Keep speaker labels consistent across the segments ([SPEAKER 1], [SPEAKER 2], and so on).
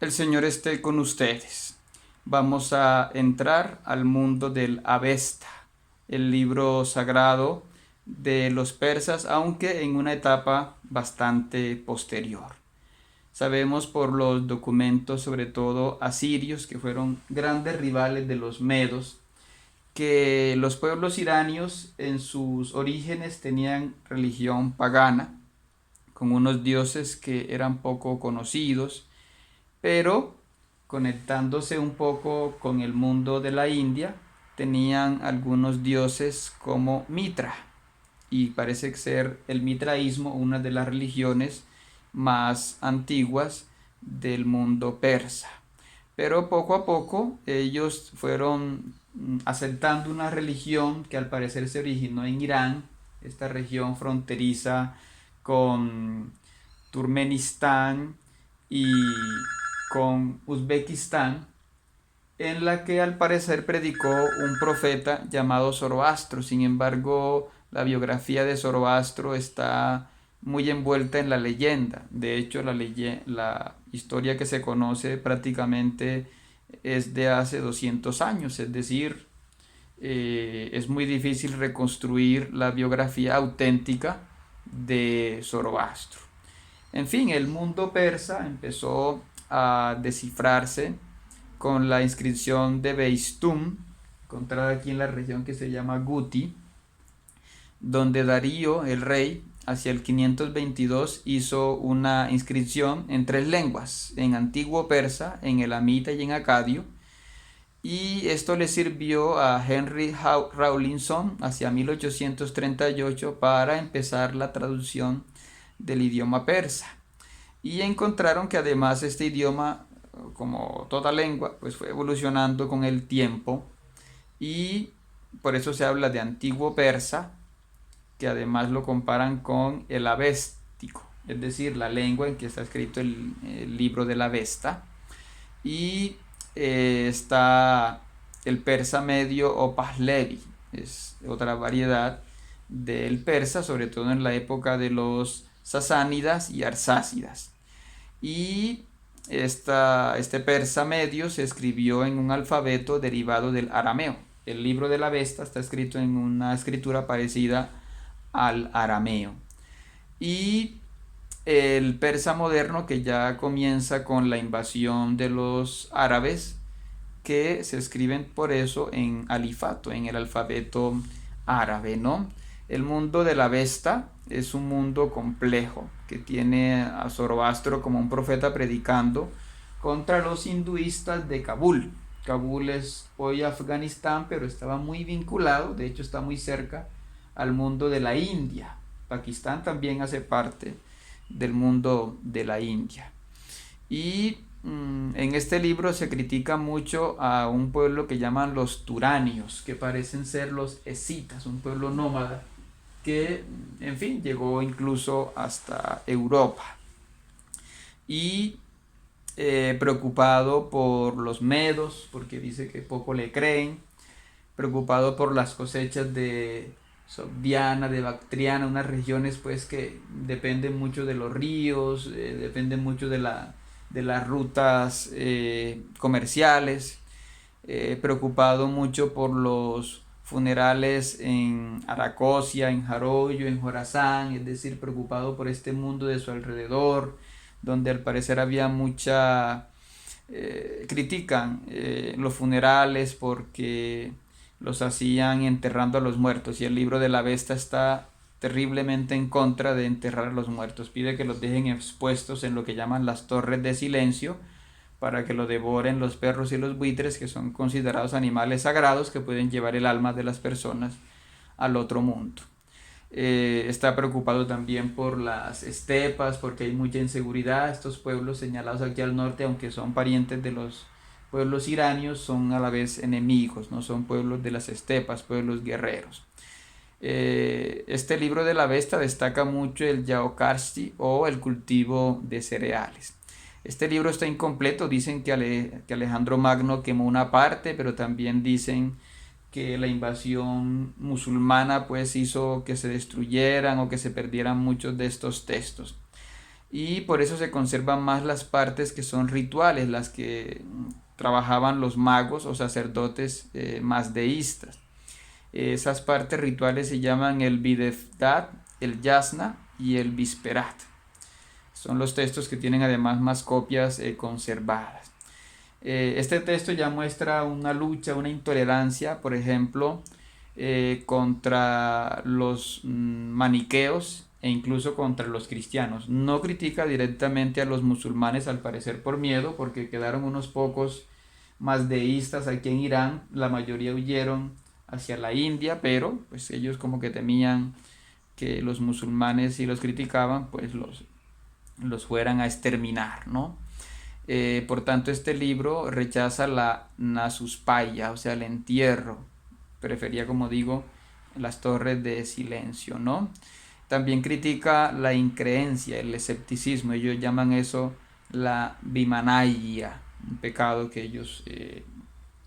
[SPEAKER 1] El Señor esté con ustedes. Vamos a entrar al mundo del Avesta, el libro sagrado de los persas, aunque en una etapa bastante posterior. Sabemos por los documentos, sobre todo asirios, que fueron grandes rivales de los medos, que los pueblos iranios en sus orígenes tenían religión pagana, con unos dioses que eran poco conocidos, pero conectándose un poco con el mundo de la India, tenían algunos dioses como Mitra, y parece ser el mitraísmo una de las religiones más antiguas del mundo persa. Pero poco a poco ellos fueron aceptando una religión que al parecer se originó en Irán, esta región fronteriza con Turkmenistán y con Uzbekistán, en la que al parecer predicó un profeta llamado Zoroastro. Sin embargo, la biografía de Zoroastro está muy envuelta en la leyenda. De hecho, la historia que se conoce prácticamente es de hace 200 años, es decir, es muy difícil reconstruir la biografía auténtica de Zoroastro. En fin, el mundo persa empezó a descifrarse con la inscripción de Beistún, encontrada aquí en la región que se llama Guti, donde Darío, el rey, hacia el 522 hizo una inscripción en tres lenguas, en antiguo persa, en elamita y en acadio, y esto le sirvió a Henry Rawlinson hacia 1838 para empezar la traducción del idioma persa. Y encontraron que además este idioma, como toda lengua, pues fue evolucionando con el tiempo, y por eso se habla de antiguo persa, que además lo comparan con el avéstico, es decir, la lengua en que está escrito el libro de la Avesta. Y está el persa medio o Pahlavi, es otra variedad del persa, sobre todo en la época de los sasánidas y arsácidas. Y este persa medio se escribió en un alfabeto derivado del arameo. El libro de la Avesta está escrito en una escritura parecida al arameo. Y el persa moderno, que ya comienza con la invasión de los árabes, que se escriben por eso en alifato, en el alfabeto árabe, ¿no? El mundo de la Vesta es un mundo complejo que tiene a Zoroastro como un profeta predicando contra los hinduistas de Kabul. Kabul es hoy Afganistán, pero estaba muy vinculado, de hecho está muy cerca al mundo de la India. Pakistán también hace parte del mundo de la India. Y en este libro se critica mucho a un pueblo que llaman los turanios, que parecen ser los escitas, un pueblo nómada que, en fin, llegó incluso hasta Europa. Y preocupado por los medos, porque dice que poco le creen, preocupado por las cosechas de Sogdiana, de Bactriana, unas regiones pues que dependen mucho de los ríos, dependen mucho de las rutas comerciales, preocupado mucho por los funerales en Aracosia, en Jaroyo, en Jorazán, es decir, preocupado por este mundo de su alrededor, donde al parecer había mucha... critican los funerales porque los hacían enterrando a los muertos, y el libro de la Vesta está terriblemente en contra de enterrar a los muertos. Pide que los dejen expuestos en lo que llaman las torres de silencio para que lo devoren los perros y los buitres, que son considerados animales sagrados que pueden llevar el alma de las personas al otro mundo. Está preocupado también por las estepas, porque hay mucha inseguridad. Estos pueblos señalados aquí al norte, aunque son parientes de los pueblos iranios, son a la vez enemigos, no son pueblos de las estepas, pueblos guerreros. Este libro de la Vesta destaca mucho el yaokarsti o el cultivo de cereales. Este libro está incompleto, dicen que Alejandro Magno quemó una parte, pero también dicen que la invasión musulmana pues hizo que se destruyeran o que se perdieran muchos de estos textos. y por eso se conservan más las partes que son rituales, las que trabajaban los magos o sacerdotes más deístas. Esas partes rituales se llaman el Bideftat, el Yasna y el Visperat. Son los textos que tienen además más copias conservadas. Este texto ya muestra una lucha, una intolerancia, por ejemplo, contra los maniqueos e incluso contra los cristianos. No critica directamente a los musulmanes, al parecer por miedo, porque quedaron unos pocos más deístas aquí en Irán. La mayoría huyeron hacia la India, pero pues ellos como que temían que los musulmanes, si los criticaban, pues los fueran a exterminar, ¿no? Por tanto, este libro rechaza la nasuspaya, o sea, el entierro. Prefería, como digo, las torres de silencio, ¿no? También critica la increencia, el escepticismo. Ellos llaman eso la bimanaya, un pecado que ellos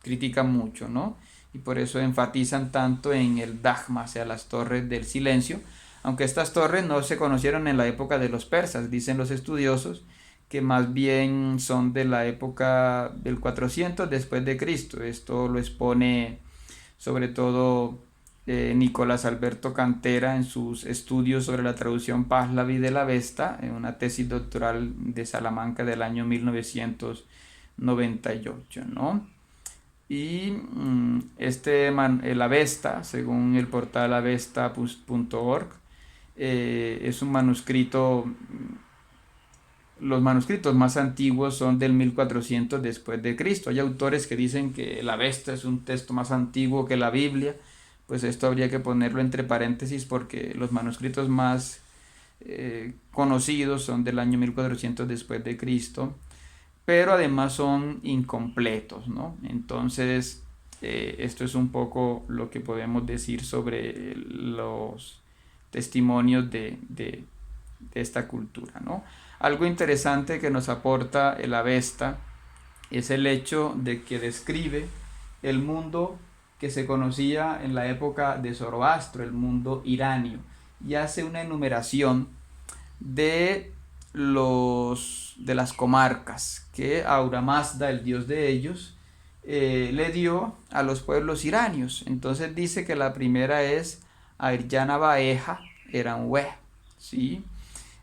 [SPEAKER 1] critican mucho, ¿no? Y por eso enfatizan tanto en el Dagma, o sea, las torres del silencio, aunque estas torres no se conocieron en la época de los persas, dicen los estudiosos, que más bien son de la época del 400 después de Cristo. Esto lo expone sobre todo Nicolás Alberto Cantera en sus estudios sobre la traducción Pahlavi de la Avesta, en una tesis doctoral de Salamanca del año 1998, ¿no? Y el Avesta, según el portal avesta.org, es un manuscrito. Los manuscritos más antiguos son del 1400 después de Cristo. Hay autores que dicen que la Avesta es un texto más antiguo que la Biblia. Pues esto habría que ponerlo entre paréntesis porque los manuscritos más conocidos son del año 1400 después de Cristo, pero además son incompletos, ¿no? Entonces, esto es un poco lo que podemos decir sobre los testimonios de esta cultura, ¿no? Algo interesante que nos aporta el Avesta es el hecho de que describe el mundo que se conocía en la época de Zoroastro, el mundo iranio, y hace una enumeración de de las comarcas que Ahura Mazda, el dios de ellos, le dio a los pueblos iranios. Entonces dice que la primera es Airyana Baeja Eranwe, ¿sí?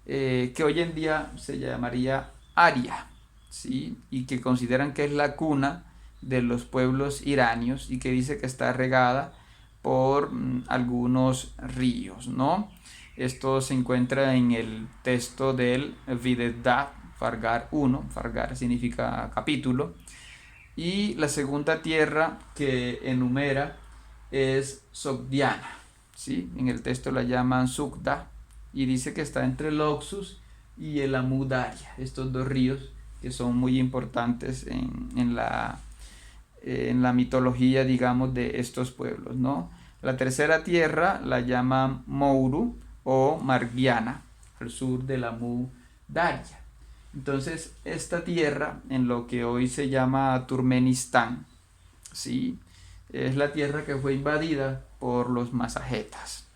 [SPEAKER 1] Que hoy en día se llamaría Aria, ¿sí? Y que consideran que es la cuna de los pueblos iranios y que dice que está regada por algunos ríos, ¿no? Esto se encuentra en el texto del Videdat Fargar 1, Fargar significa capítulo, y la segunda tierra que enumera es Sogdiana, ¿sí? En el texto la llaman Sugda y dice que está entre el Oxus y el Amudaria, estos dos ríos que son muy importantes en la mitología, digamos, de estos pueblos, ¿no? La tercera tierra la llaman Mouru o Margiana, al sur de la Amudaria. Entonces, esta tierra, en lo que hoy se llama Turmenistán, ¿sí? Es la tierra que fue invadida por los masajetas.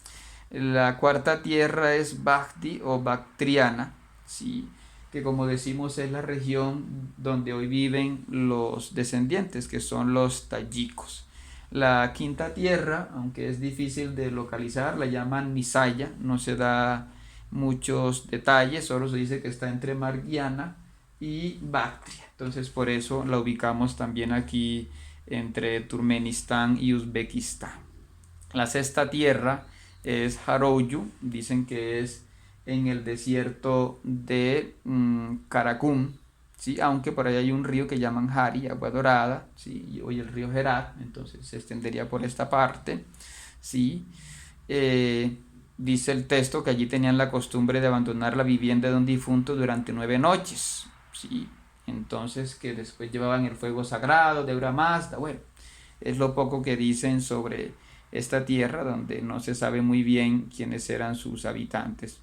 [SPEAKER 1] La cuarta tierra es Bagdi o Bactriana, ¿sí? Que como decimos es la región donde hoy viven los descendientes, que son los tayikos. La quinta tierra, aunque es difícil de localizar, la llaman Misaya, no se da muchos detalles, solo se dice que está entre Margiana y Bactria. Entonces por eso la ubicamos también aquí entre Turkmenistán y Uzbekistán. La sexta tierra es Haroyu, dicen que es en el desierto de Karakum, ¿sí? Aunque por ahí hay un río que llaman Hari, agua dorada, ¿sí? Y hoy el río Herat, entonces se extendería por esta parte, ¿sí? Dice el texto que allí tenían la costumbre de abandonar la vivienda de un difunto durante 9 noches, ¿sí? Entonces que después llevaban el fuego sagrado de Ahura Mazda. Bueno, es lo poco que dicen sobre esta tierra donde no se sabe muy bien quiénes eran sus habitantes.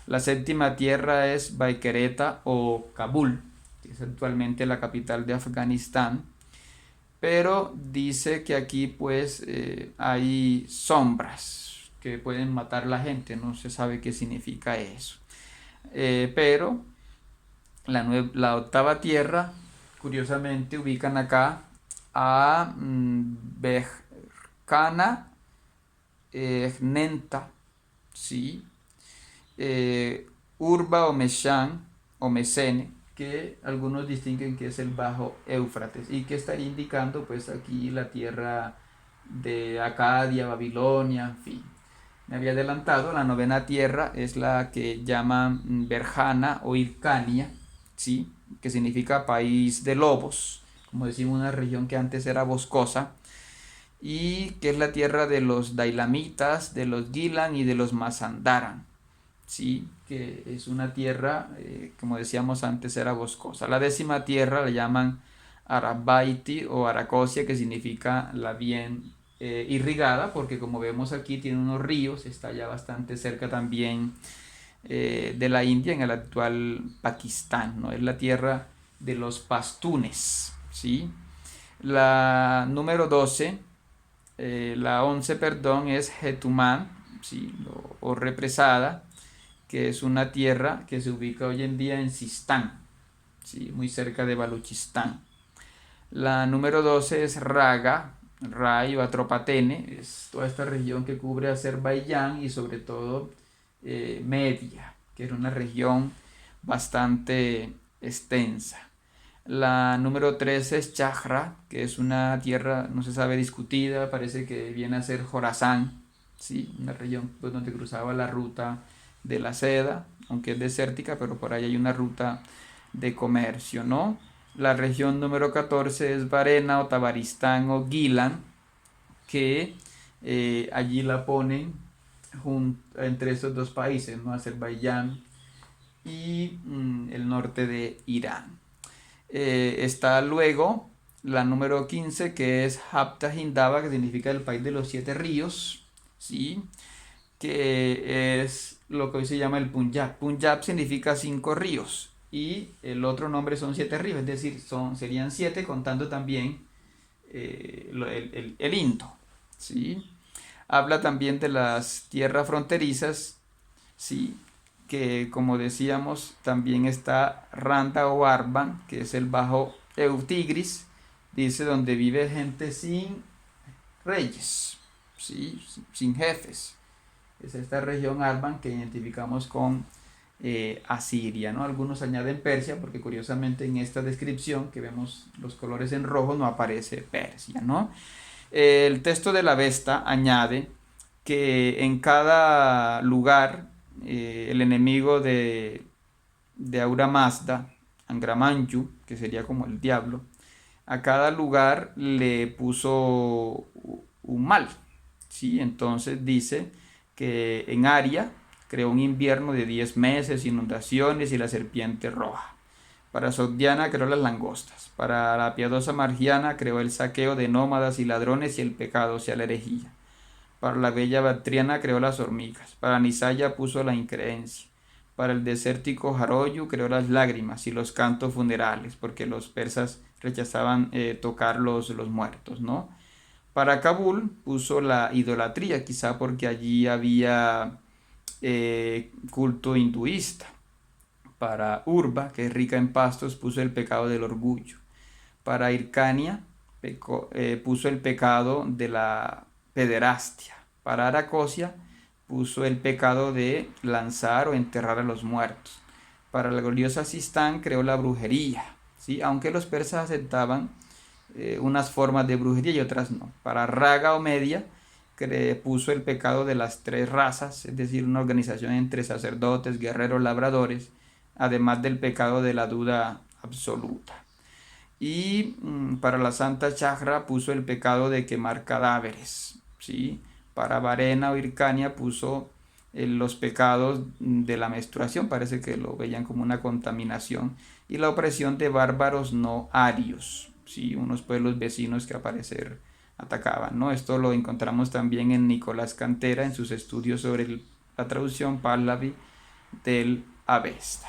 [SPEAKER 1] La séptima tierra es Baikereta o Kabul, que es actualmente la capital de Afganistán, pero dice que aquí pues hay sombras que pueden matar a la gente, no se sabe qué significa eso. Pero la octava tierra, curiosamente, ubican acá a Bejcana Nenta, ¿sí? Urba o Meshan o Mesene, que algunos distinguen que es el bajo Éufrates y que estaría indicando pues aquí la tierra de Acadia, Babilonia, en fin. Me había adelantado, la novena tierra es la que llaman Berjana o Hircania, ¿sí? Que significa país de lobos, como decimos, una región que antes era boscosa, y que es la tierra de los Dailamitas, de los Gilan y de los Mazandaran, ¿sí? Que es una tierra, como decíamos antes, era boscosa. La décima tierra la llaman Arabaiti o Aracosia, que significa la bien irrigada, porque como vemos aquí tiene unos ríos, está ya bastante cerca también de la India, en el actual Pakistán, ¿no? Es la tierra de los pastunes, ¿sí? La número 12, la 11, perdón, es Getumán, ¿sí? O represada, que es una tierra que se ubica hoy en día en Sistán, ¿sí? Muy cerca de Baluchistán. La número 12 es Raga, Ray o Atropatene, es toda esta región que cubre Azerbaiyán y sobre todo Media, que era una región bastante extensa. La número 13 es Chajra, que es una tierra, no se sabe, discutida, parece que viene a ser Jorazán, ¿sí? Una región pues, donde cruzaba la ruta de la seda, aunque es desértica, pero por ahí hay una ruta de comercio, ¿no? La región número 14 es Varena o Tabaristán o Gilan, que allí la ponen entre estos dos países, ¿no? Azerbaiyán y el norte de Irán. Está luego la número 15, que es Hapta Hindaba, que significa el país de los siete ríos, ¿sí? Que es lo que hoy se llama el Punjab. Punjab significa cinco ríos y el otro nombre son siete ríos, es decir, serían siete contando también el Indo, ¿sí? Habla también de las tierras fronterizas, ¿sí? Que como decíamos también está Randa o Arban, que es el bajo Eutigris, dice donde vive gente sin reyes, ¿sí? Sin jefes. Es esta región Arban que identificamos con Asiria, ¿no? Algunos añaden Persia porque curiosamente en esta descripción que vemos los colores en rojo no aparece Persia, ¿no? El texto de la Vesta añade que en cada lugar el enemigo de Ahura Mazda, Angramanyu, que sería como el diablo, a cada lugar le puso un mal, ¿sí? Entonces dice que en Aria creó un invierno de 10 meses, inundaciones y la serpiente roja. Para Sogdiana creó las langostas. Para la piadosa Margiana creó el saqueo de nómadas y ladrones y el pecado, o sea, la herejía. Para la bella Bactriana creó las hormigas. Para Nisaya puso la increencia. Para el desértico Jaroyu creó las lágrimas y los cantos funerales, porque los persas rechazaban tocar los muertos, ¿no? Para Kabul puso la idolatría, quizá porque allí había culto hinduista. Para Urba, que es rica en pastos, puso el pecado del orgullo. Para Hircania puso el pecado de la pederastia. Para Aracosia puso el pecado de lanzar o enterrar a los muertos. Para la gloriosa Sistán creó la brujería, ¿sí? Aunque los persas aceptaban unas formas de brujería y otras no. Para Raga o Media puso el pecado de las tres razas, es decir, una organización entre sacerdotes, guerreros, labradores, además del pecado de la duda absoluta. Y para la Santa Chajra puso el pecado de quemar cadáveres, ¿sí? Para Varena o Hircania puso los pecados de la menstruación, parece que lo veían como una contaminación, y la opresión de bárbaros no arios, ¿sí? Unos pueblos vecinos que a parecer atacaban, ¿no? Esto lo encontramos también en Nicolás Cantera en sus estudios sobre la traducción Pahlavi del Avesta.